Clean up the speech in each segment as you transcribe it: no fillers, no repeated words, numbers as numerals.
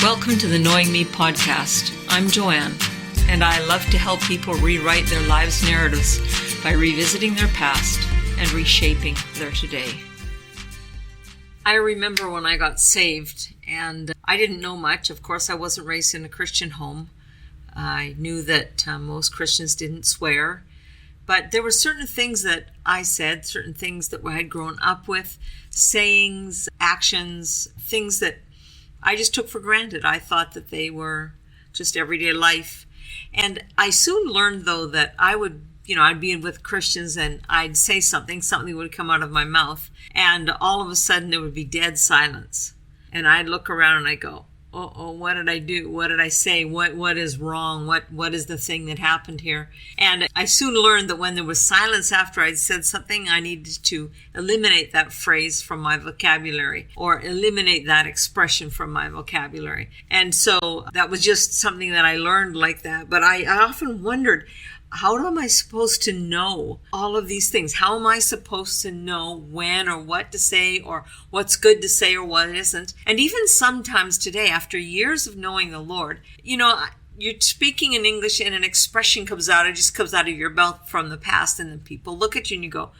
Welcome to the Knowing Me podcast. I'm Joanne, and I love to help people rewrite their lives' narratives by revisiting their past and reshaping their today. I remember when I got saved, and I didn't know much. Of course, I wasn't raised in a Christian home. I knew that most Christians didn't swear, but there were certain things that I said, certain things that I had grown up with, sayings, actions, things that I just took for granted. I thought that they were just everyday life. And I soon learned, though, that I'd be with Christians and I'd say something would come out of my mouth, and all of a sudden there would be dead silence. And I'd look around and I'd go, oh, what did I do? What did I say? What is wrong? What is the thing that happened here? And I soon learned that when there was silence after I'd said something, I needed to eliminate that phrase from my vocabulary or eliminate that expression from my vocabulary. And so that was just something that I learned like that. But I often wondered, how am I supposed to know all of these things? How am I supposed to know when or what to say or what's good to say or what isn't? And even sometimes today, after years of knowing the Lord, you're speaking in English and an expression comes out, it just comes out of your mouth from the past, and then people look at you and you go,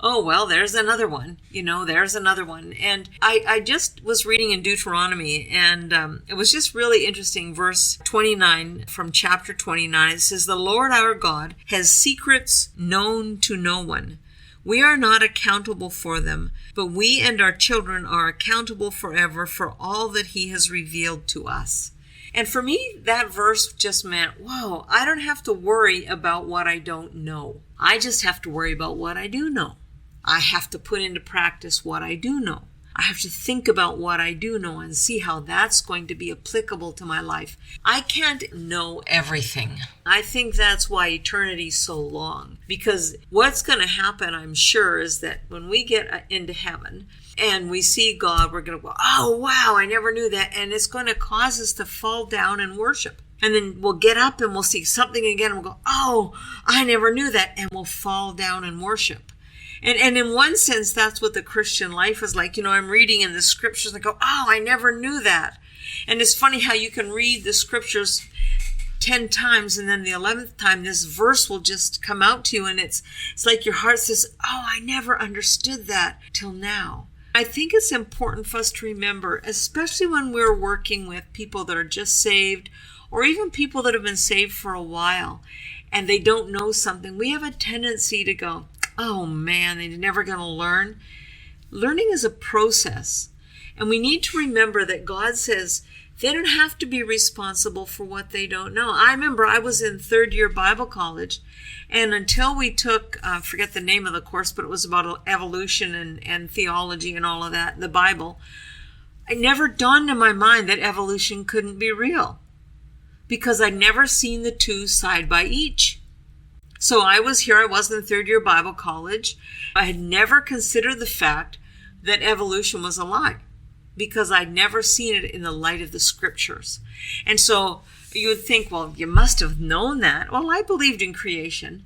oh, well, there's another one, there's another one. And I just was reading in Deuteronomy, and it was just really interesting. Verse 29 from chapter 29, it says, "The Lord our God has secrets known to no one. We are not accountable for them, but we and our children are accountable forever for all that he has revealed to us." And for me, that verse just meant, whoa, I don't have to worry about what I don't know. I just have to worry about what I do know. I have to put into practice what I do know. I have to think about what I do know and see how that's going to be applicable to my life. I can't know everything. I think that's why eternity is so long. Because what's going to happen, I'm sure, is that when we get into heaven and we see God, we're going to go, oh, wow, I never knew that. And it's going to cause us to fall down and worship. And then we'll get up and we'll see something again and we'll go, oh, I never knew that. And we'll fall down and worship. And in one sense, that's what the Christian life is like. I'm reading in the scriptures and I go, oh, I never knew that. And it's funny how you can read the scriptures 10 times and then the 11th time, this verse will just come out to you. And it's like your heart says, oh, I never understood that till now. I think it's important for us to remember, especially when we're working with people that are just saved or even people that have been saved for a while and they don't know something, we have a tendency to go, oh man, they're never going to learn. Learning is a process. And we need to remember that God says they don't have to be responsible for what they don't know. I remember I was in third year Bible college, and until we took, I forget the name of the course, but it was about evolution and theology and all of that, the Bible, it never dawned in my mind that evolution couldn't be real because I'd never seen the two side by each. So I was in third year Bible college. I had never considered the fact that evolution was a lie because I'd never seen it in the light of the scriptures. And so you would think, well, you must have known that. Well, I believed in creation,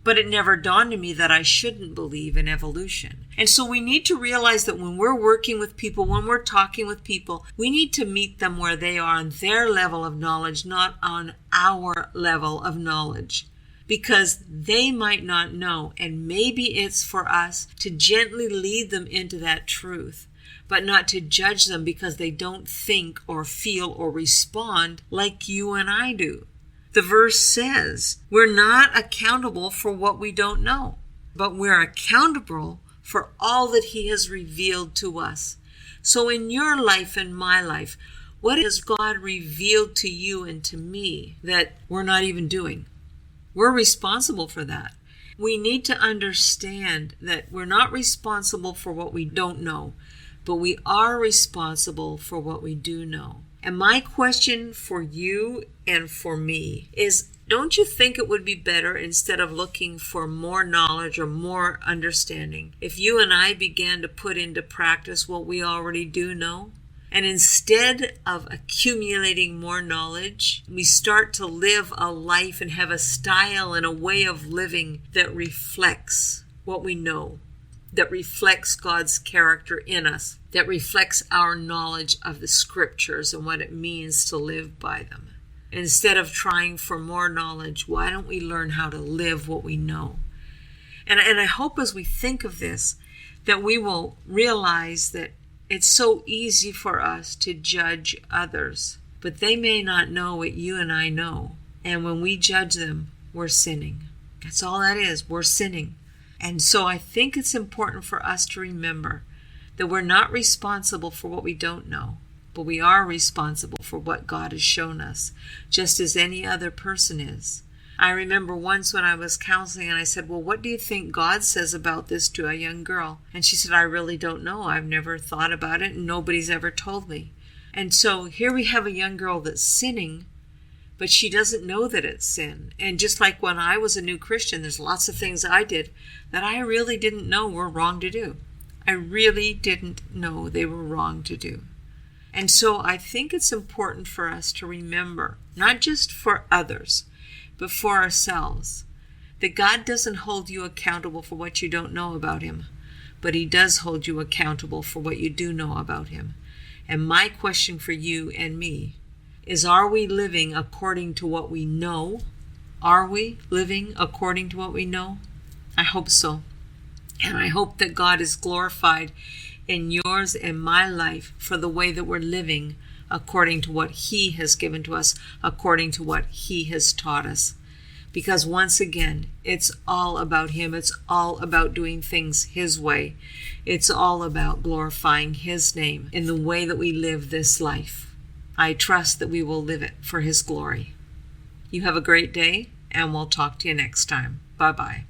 but it never dawned on me that I shouldn't believe in evolution. And so we need to realize that when we're working with people, when we're talking with people, we need to meet them where they are on their level of knowledge, not on our level of knowledge. Because they might not know, and maybe it's for us to gently lead them into that truth, but not to judge them because they don't think or feel or respond like you and I do. The verse says we're not accountable for what we don't know, but we're accountable for all that he has revealed to us. So in your life and my life, what has God revealed to you and to me that we're not even doing? We're responsible for that. We need to understand that we're not responsible for what we don't know, but we are responsible for what we do know. And my question for you and for me is, don't you think it would be better, instead of looking for more knowledge or more understanding, if you and I began to put into practice what we already do know? And instead of accumulating more knowledge, we start to live a life and have a style and a way of living that reflects what we know. that reflects God's character in us, that reflects our knowledge of the scriptures and what it means to live by them. Instead of trying for more knowledge, why don't we learn how to live what we know? And I hope as we think of this, that we will realize that it's so easy for us to judge others, but they may not know what you and I know. And when we judge them, we're sinning. That's all that is. We're sinning. And so I think it's important for us to remember that we're not responsible for what we don't know, but we are responsible for what God has shown us, just as any other person is. I remember once when I was counseling and I said, well, what do you think God says about this to a young girl? And she said, I really don't know. I've never thought about it and nobody's ever told me. And so here we have a young girl that's sinning, but she doesn't know that it's sin. And just like when I was a new Christian, there's lots of things I did that I really didn't know were wrong to do. I really didn't know they were wrong to do. And so I think it's important for us to remember, not just for others, but for ourselves, that God doesn't hold you accountable for what you don't know about him, but he does hold you accountable for what you do know about him. And my question for you and me is, are we living according to what we know? Are we living according to what we know? I hope so. And I hope that God is glorified in yours and my life for the way that we're living according to what he has given to us, according to what he has taught us. Because once again, it's all about him. It's all about doing things his way. It's all about glorifying his name in the way that we live this life. I trust that we will live it for his glory. You have a great day, and we'll talk to you next time. Bye-bye.